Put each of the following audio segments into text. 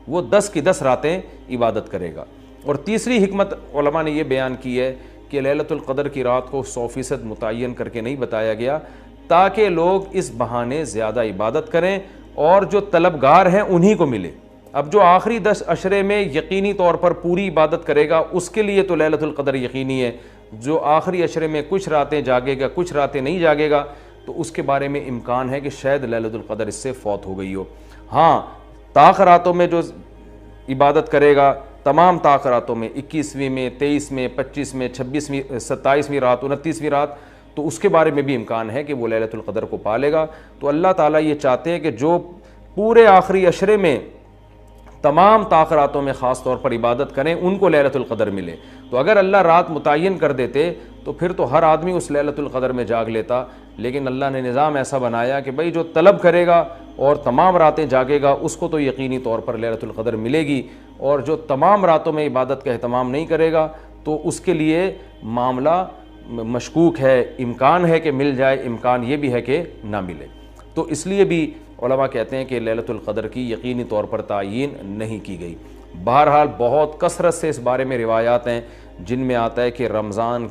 وہ 10 کی 10 راتیں عبادت کرے گا۔ اور تیسری حکمت علماء نے یہ بیان کی ہے کہ لیلۃ القدر کی رات کو 100% متعین کر کے نہیں بتایا گیا تاکہ لوگ اس بہانے زیادہ عبادت کریں اور جو طلبگار ہیں انہی کو ملے۔ اب جو آخری 10 عشرے میں یقینی طور پر پوری عبادت کرے گا اس کے لیے تو لیلۃ القدر یقینی ہے، جو آخری عشرے میں کچھ راتیں جاگے گا کچھ راتیں نہیں جاگے گا تو اس کے بارے میں امکان ہے کہ شاید لیلۃ القدر اس سے فوت ہو گئی ہو۔ ہاں، طاق راتوں میں جو عبادت کرے گا، تمام طاق راتوں میں 21ویں میں، 23 میں، 25 میں، 26ویں، 27ویں رات، 29ویں رات، تو اس کے بارے میں بھی امکان ہے کہ وہ لیلۃ القدر کو پالے گا۔ تو اللہ تعالیٰ یہ چاہتے ہیں کہ جو پورے آخری عشرے میں تمام طاق راتوں میں خاص طور پر عبادت کریں ان کو لیلۃ القدر ملے۔ تو اگر اللہ رات متعین کر دیتے تو پھر تو ہر آدمی اس لیلۃ القدر میں جاگ لیتا، لیکن اللہ نے نظام ایسا بنایا کہ بھئی جو طلب کرے گا اور تمام راتیں جاگے گا اس کو تو یقینی طور پر لیلۃ القدر ملے گی، اور جو تمام راتوں میں عبادت کا اہتمام نہیں کرے گا تو اس کے لیے معاملہ مشکوک ہے، امکان ہے کہ مل جائے، امکان یہ بھی ہے کہ نہ ملے۔ تو اس لیے بھی علماء کہتے ہیں کہ لیلۃ القدر کی یقینی طور پر تعیین نہیں کی گئی۔ بہرحال بہت کثرت سے اس بارے میں روایات ہیں جن میں آتا ہے کہ رمضان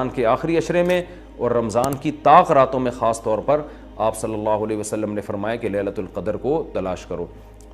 کے آخری عشرے میں اور رمضان کی طاق راتوں میں خاص طور پر آپ صلی اللہ علیہ وسلم نے فرمایا کہ لیلۃ القدر کو تلاش کرو۔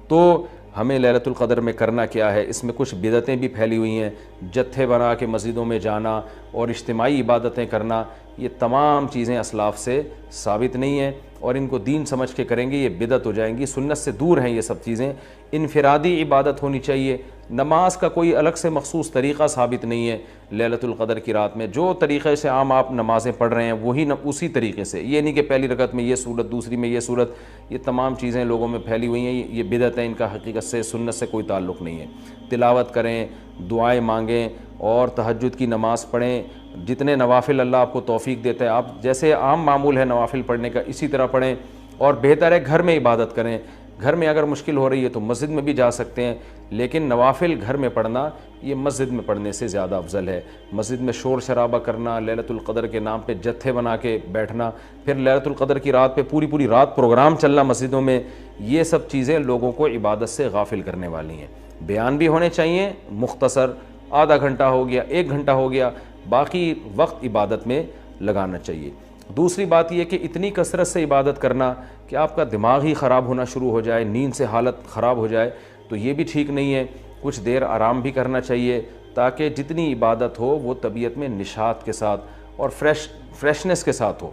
تو ہمیں لیلۃ القدر میں کرنا کیا ہے؟ اس میں کچھ بدعتیں بھی پھیلی ہوئی ہیں، جتھے بنا کے مسجدوں میں جانا اور اجتماعی عبادتیں کرنا، یہ تمام چیزیں اسلاف سے ثابت نہیں ہیں، اور ان کو دین سمجھ کے کریں گے یہ بدعت ہو جائیں گی، سنت سے دور ہیں یہ سب چیزیں۔ انفرادی عبادت ہونی چاہیے، نماز کا کوئی الگ سے مخصوص طریقہ ثابت نہیں ہے لیلۃ القدر کی رات میں، جو طریقے سے عام آپ نمازیں پڑھ رہے ہیں وہی اسی طریقے سے، یہ نہیں کہ پہلی رکعت میں یہ صورت دوسری میں یہ صورت، یہ تمام چیزیں لوگوں میں پھیلی ہوئی ہیں، یہ بدعت ہے، ان کا حقیقت سے سنت سے کوئی تعلق نہیں ہے۔ تلاوت کریں، دعائیں مانگیں اور تہجد کی نماز پڑھیں، جتنے نوافل اللہ آپ کو توفیق دیتا ہے، آپ جیسے عام معمول ہے نوافل پڑھنے کا اسی طرح پڑھیں، اور بہتر ہے گھر میں عبادت کریں۔ گھر میں اگر مشکل ہو رہی ہے تو مسجد میں بھی جا سکتے ہیں، لیکن نوافل گھر میں پڑھنا یہ مسجد میں پڑھنے سے زیادہ افضل ہے۔ مسجد میں شور شرابہ کرنا، لیلۃ القدر کے نام پہ جتھے بنا کے بیٹھنا، پھر لیلۃ القدر کی رات پہ پوری رات پروگرام چلنا مسجدوں میں، یہ سب چیزیں لوگوں کو عبادت سے غافل کرنے والی ہیں۔ بیان بھی ہونے چاہیے مختصر، آدھا گھنٹہ ہو گیا، 1 گھنٹہ ہو گیا، باقی وقت عبادت میں لگانا چاہیے۔ دوسری بات یہ کہ اتنی کثرت سے عبادت کرنا کہ آپ کا دماغ ہی خراب ہونا شروع ہو جائے، نیند سے حالت خراب ہو جائے، تو یہ بھی ٹھیک نہیں ہے۔ کچھ دیر آرام بھی کرنا چاہیے تاکہ جتنی عبادت ہو وہ طبیعت میں نشاط کے ساتھ اور فریشنس کے ساتھ ہو،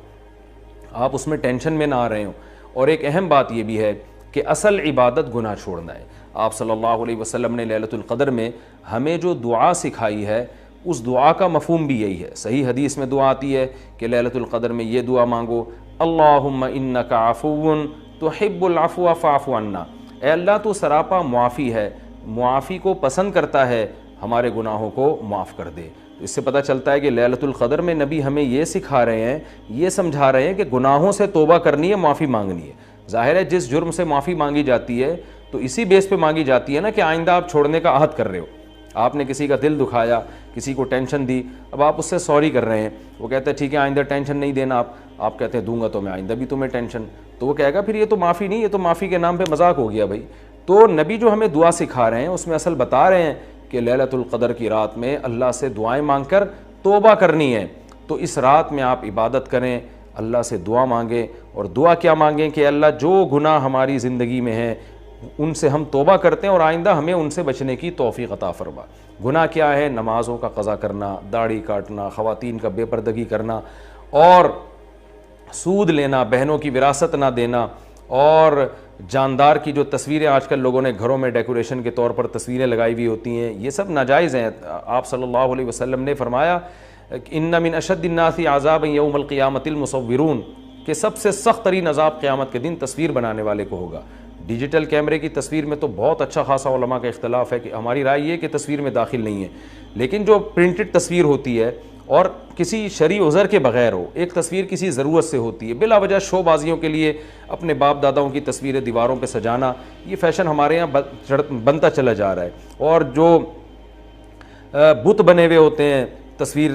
آپ اس میں ٹینشن میں نہ آ رہے ہوں۔ اور ایک اہم بات یہ بھی ہے کہ اصل عبادت گناہ چھوڑنا ہے۔ آپ صلی اللہ علیہ وسلم نے لیلۃ القدر میں ہمیں جو دعا سکھائی ہے اس دعا کا مفہوم بھی یہی ہے۔ صحیح حدیث میں دعا آتی ہے کہ لیلۃ القدر میں یہ دعا مانگو، اللہم انک عفو تحب العفو فاعف عنا، اے اللہ تو سراپا معافی ہے، معافی کو پسند کرتا ہے، ہمارے گناہوں کو معاف کر دے۔ تو اس سے پتہ چلتا ہے کہ لیلۃ القدر میں نبی ہمیں یہ سکھا رہے ہیں، یہ سمجھا رہے ہیں کہ گناہوں سے توبہ کرنی ہے، معافی مانگنی ہے۔ ظاہر ہے جس جرم سے معافی مانگی جاتی ہے تو اسی بیس پہ مانگی جاتی ہے نا کہ آئندہ آپ چھوڑنے کا عہد کر رہے ہو۔ آپ نے کسی کا دل دکھایا، کسی کو ٹینشن دی، اب آپ اس سے سوری کر رہے ہیں، وہ کہتا ہے ٹھیک ہے آئندہ ٹینشن نہیں دینا، آپ کہتے ہیں دوں گا تو میں آئندہ بھی تمہیں ٹینشن، تو وہ کہے گا پھر یہ تو معافی نہیں، یہ تو معافی کے نام پہ مذاق ہو گیا بھائی۔ تو نبی جو ہمیں دعا سکھا رہے ہیں اس میں اصل بتا رہے ہیں کہ لیلۃ القدر کی رات میں اللہ سے دعائیں مانگ کر توبہ کرنی ہے۔ تو اس رات میں آپ عبادت کریں، اللہ سے دعا مانگیں، اور دعا کیا مانگیں کہ اللہ جو گناہ ہماری زندگی میں ہیں ان سے ہم توبہ کرتے ہیں اور آئندہ ہمیں ان سے بچنے کی توفیق عطا فرما۔ گناہ کیا ہے؟ نمازوں کا قضا کرنا، داڑھی کاٹنا، خواتین کا بے پردگی کرنا، اور سود لینا، بہنوں کی وراثت نہ دینا، اور جاندار کی جو تصویریں آج کل لوگوں نے گھروں میں ڈیکوریشن کے طور پر تصویریں لگائی ہوئی ہوتی ہیں، یہ سب ناجائز ہیں۔ آپ صلی اللہ علیہ وسلم نے فرمایا ان من اشد الناس عذابا یوم القیامۃ المصورون، کہ سب سے سخت ترین عذاب قیامت کے دن تصویر بنانے والے کو ہوگا۔ ڈیجیٹل کیمرے کی تصویر میں تو بہت اچھا خاصا علماء کا اختلاف ہے کہ ہماری رائے یہ کہ تصویر میں داخل نہیں ہے، لیکن جو پرنٹڈ تصویر ہوتی ہے اور کسی شرعی عذر کے بغیر ہو، ایک تصویر کسی ضرورت سے ہوتی ہے، بلا وجہ شو بازیوں کے لیے اپنے باپ داداؤں کی تصویریں دیواروں پہ سجانا، یہ فیشن ہمارے یہاں بنتا چلا جا رہا ہے۔ اور جو بت بنے ہوئے ہوتے ہیں تصویر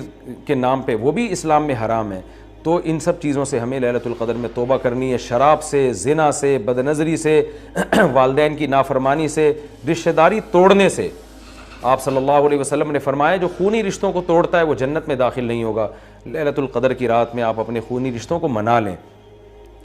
کے نام پہ، وہ بھی اسلام میں حرام ہے۔ تو ان سب چیزوں سے ہمیں لیلۃ القدر میں توبہ کرنی ہے، شراب سے، زنا سے، بد نظری سے، والدین کی نافرمانی سے، رشتہ داری توڑنے سے۔ آپ صلی اللہ علیہ وسلم نے فرمایا جو خونی رشتوں کو توڑتا ہے وہ جنت میں داخل نہیں ہوگا۔ لیلۃ القدر کی رات میں آپ اپنے خونی رشتوں کو منا لیں۔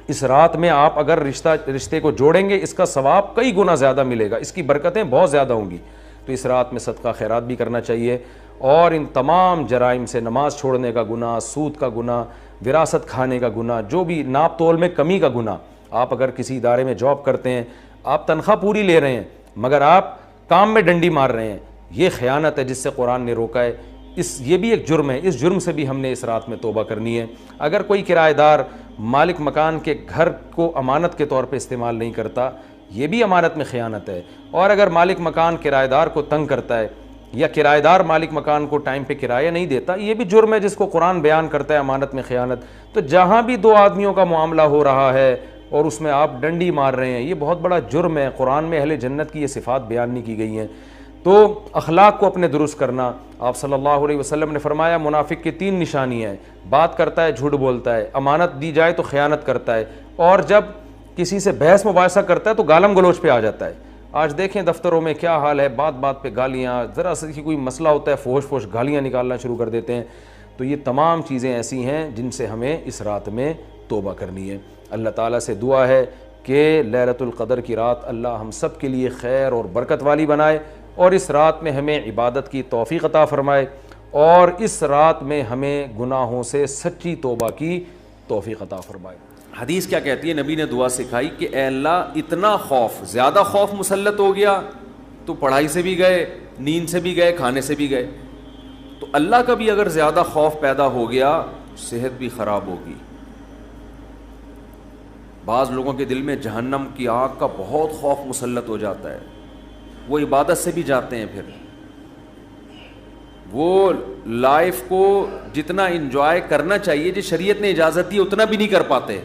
اس رات میں آپ اگر رشتے کو جوڑیں گے اس کا ثواب کئی گنا زیادہ ملے گا، اس کی برکتیں بہت زیادہ ہوں گی۔ تو اس رات میں صدقہ خیرات بھی کرنا چاہیے، اور ان تمام جرائم سے، نماز چھوڑنے کا گناہ، سود کا گناہ، وراثت کھانے کا گناہ، جو بھی ناپ تول میں کمی کا گناہ، آپ اگر کسی ادارے میں جاب کرتے ہیں، آپ تنخواہ پوری لے رہے ہیں مگر آپ کام میں ڈنڈی مار رہے ہیں، یہ خیانت ہے جس سے قرآن نے روکا ہے۔ یہ بھی ایک جرم ہے، اس جرم سے بھی ہم نے اس رات میں توبہ کرنی ہے۔ اگر کوئی کرایہ دار مالک مکان کے گھر کو امانت کے طور پہ استعمال نہیں کرتا، یہ بھی امانت میں خیانت ہے۔ اور اگر مالک مکان کرایہ دار کو تنگ کرتا ہے، یا کرایہ دار مالک مکان کو ٹائم پہ کرایہ نہیں دیتا، یہ بھی جرم ہے جس کو قرآن بیان کرتا ہے امانت میں خیانت۔ تو جہاں بھی دو آدمیوں کا معاملہ ہو رہا ہے اور اس میں آپ ڈنڈی مار رہے ہیں، یہ بہت بڑا جرم ہے۔ قرآن میں اہل جنت کی یہ صفات بیان نہیں کی گئی ہیں۔ تو اخلاق کو اپنے درست کرنا، آپ صلی اللہ علیہ وسلم نے فرمایا منافق کی 3 نشانیاں ہیں، بات کرتا ہے جھوٹ بولتا ہے، امانت دی جائے تو خیانت کرتا ہے، اور جب کسی سے بحث مباحثہ کرتا ہے تو گالم گلوچ پہ آ جاتا ہے۔ آج دیکھیں دفتروں میں کیا حال ہے، بات بات پہ گالیاں، ذرا سا کوئی مسئلہ ہوتا ہے فوش فوش گالیاں نکالنا شروع کر دیتے ہیں۔ تو یہ تمام چیزیں ایسی ہیں جن سے ہمیں اس رات میں توبہ کرنی ہے۔ اللہ تعالیٰ سے دعا ہے کہ لیلۃ القدر کی رات اللہ ہم سب کے لیے خیر اور برکت والی بنائے، اور اس رات میں ہمیں عبادت کی توفیق عطا فرمائے، اور اس رات میں ہمیں گناہوں سے سچی توبہ کی توفیق عطا فرمائے۔ حدیث کیا کہتی ہے؟ نبی نے دعا سکھائی کہ اے اللہ اتنا خوف، زیادہ خوف مسلط ہو گیا تو پڑھائی سے بھی گئے، نیند سے بھی گئے، کھانے سے بھی گئے۔ تو اللہ کا بھی اگر زیادہ خوف پیدا ہو گیا صحت بھی خراب ہوگی۔ بعض لوگوں کے دل میں جہنم کی آگ کا بہت خوف مسلط ہو جاتا ہے، وہ عبادت سے بھی جاتے ہیں، پھر وہ لائف کو جتنا انجوائے کرنا چاہیے جو شریعت نے اجازت دی اتنا بھی نہیں کر پاتے۔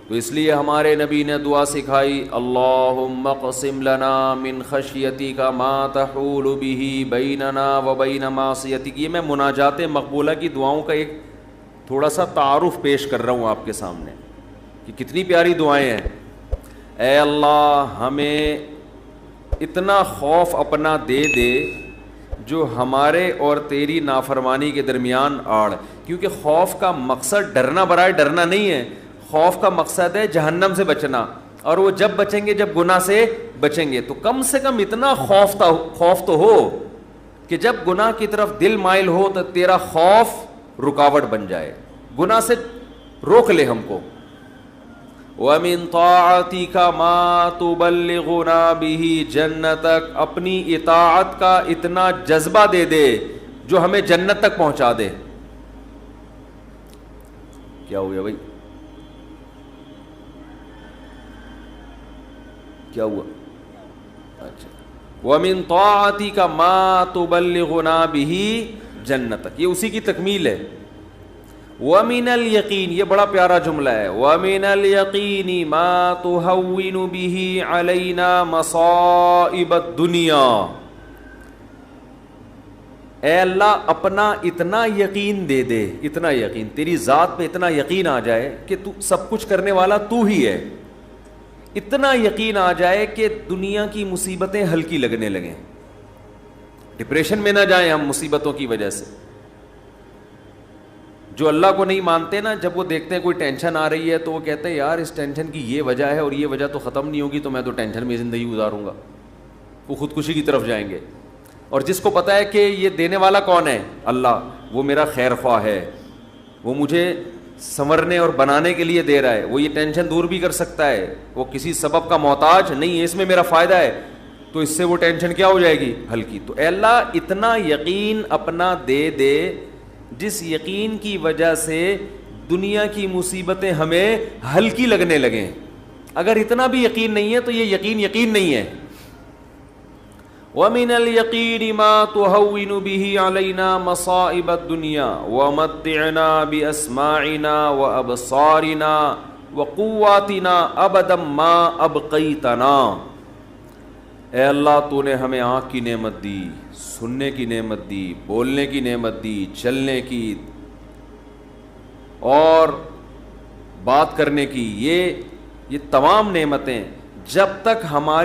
تو اس لیے ہمارے نبی نے دعا سکھائی، اللہم اقسم لنا من خشیتک ما تحول به بیننا وبین معصیتک۔ یہ میں مناجات مقبولہ کی دعاؤں کا ایک تھوڑا سا تعارف پیش کر رہا ہوں آپ کے سامنے کہ کتنی پیاری دعائیں ہیں۔ اے اللہ ہمیں اتنا خوف اپنا دے دے جو ہمارے اور تیری نافرمانی کے درمیان آڑ، کیونکہ خوف کا مقصد ڈرنا برائے ڈرنا نہیں ہے، خوف کا مقصد ہے جہنم سے بچنا، اور وہ جب بچیں گے جب گناہ سے بچیں گے۔ تو کم سے کم اتنا خوف تو ہو کہ جب گناہ کی طرف دل مائل ہو تو تیرا خوف رکاوٹ بن جائے، گناہ سے روک لے ہم کو۔ وَمِن طَاعَتِكَ مَا تُبَلِّغُنَا بِهِ جَنَّتَكَ، اپنی اطاعت کا اتنا جذبہ دے دے جو ہمیں جنت تک پہنچا دے۔ کیا ہو گیا بھائی؟ کیا ہوا؟ اچھا، وَمِن طَاعَتِكَ مَا تُبَلِّغُنَا بِهِ جَنَّتَكَ، یہ اسی کی تکمیل ہے۔ وَمِنَ الْيَقِينِ، یہ بڑا پیارا جملہ ہے، وَمِنَ الْيَقِينِ مَا تُهَوِّنُ بِهِ عَلَيْنَا مَصَائِبَ الدُّنْيَا۔ اے اللہ اپنا اتنا یقین دے دے، اتنا یقین، تیری ذات پہ اتنا یقین آ جائے کہ تو سب کچھ کرنے والا تو ہی ہے، اتنا یقین آ جائے کہ دنیا کی مصیبتیں ہلکی لگنے لگیں، ڈپریشن میں نہ جائیں ہم مصیبتوں کی وجہ سے۔ جو اللہ کو نہیں مانتے نا، جب وہ دیکھتے ہیں کوئی ٹینشن آ رہی ہے تو وہ کہتے ہیں یار اس ٹینشن کی یہ وجہ ہے اور یہ وجہ تو ختم نہیں ہوگی، تو میں تو ٹینشن میں زندگی گزاروں گا، وہ خودکشی کی طرف جائیں گے۔ اور جس کو پتہ ہے کہ یہ دینے والا کون ہے؟ اللہ، وہ میرا خیر خواہ ہے، وہ مجھے سنورنے اور بنانے کے لیے دے رہا ہے، وہ یہ ٹینشن دور بھی کر سکتا ہے، وہ کسی سبب کا محتاج نہیں ہے، اس میں میرا فائدہ ہے، تو اس سے وہ ٹینشن کیا ہو جائے گی؟ ہلکی۔ تو اے اللہ اتنا یقین اپنا دے دے جس یقین کی وجہ سے دنیا کی مصیبتیں ہمیں ہلکی لگنے لگیں۔ اگر اتنا بھی یقین نہیں ہے تو یہ یقین نہیں ہے۔ وَمِنَ الْيَقِينِ مَا تُهَوِّنُ بِهِ عَلَيْنَا مَصَائِبَ الدُّنْيَا وَمَتِّعْنَا بِأَسْمَاعِنَا وَأَبْصَارِنَا وَقُوَّاتِنَا أَبَدًا مَا أَبْقَيْتَنَا۔ اے اللہ تو نے ہمیں آنکھ کی نعمت دی، سننے کی نعمت دی، بولنے کی نعمت دی، چلنے کی، اور بات کرنے کی، یہ تمام نعمتیں جب تک ہماری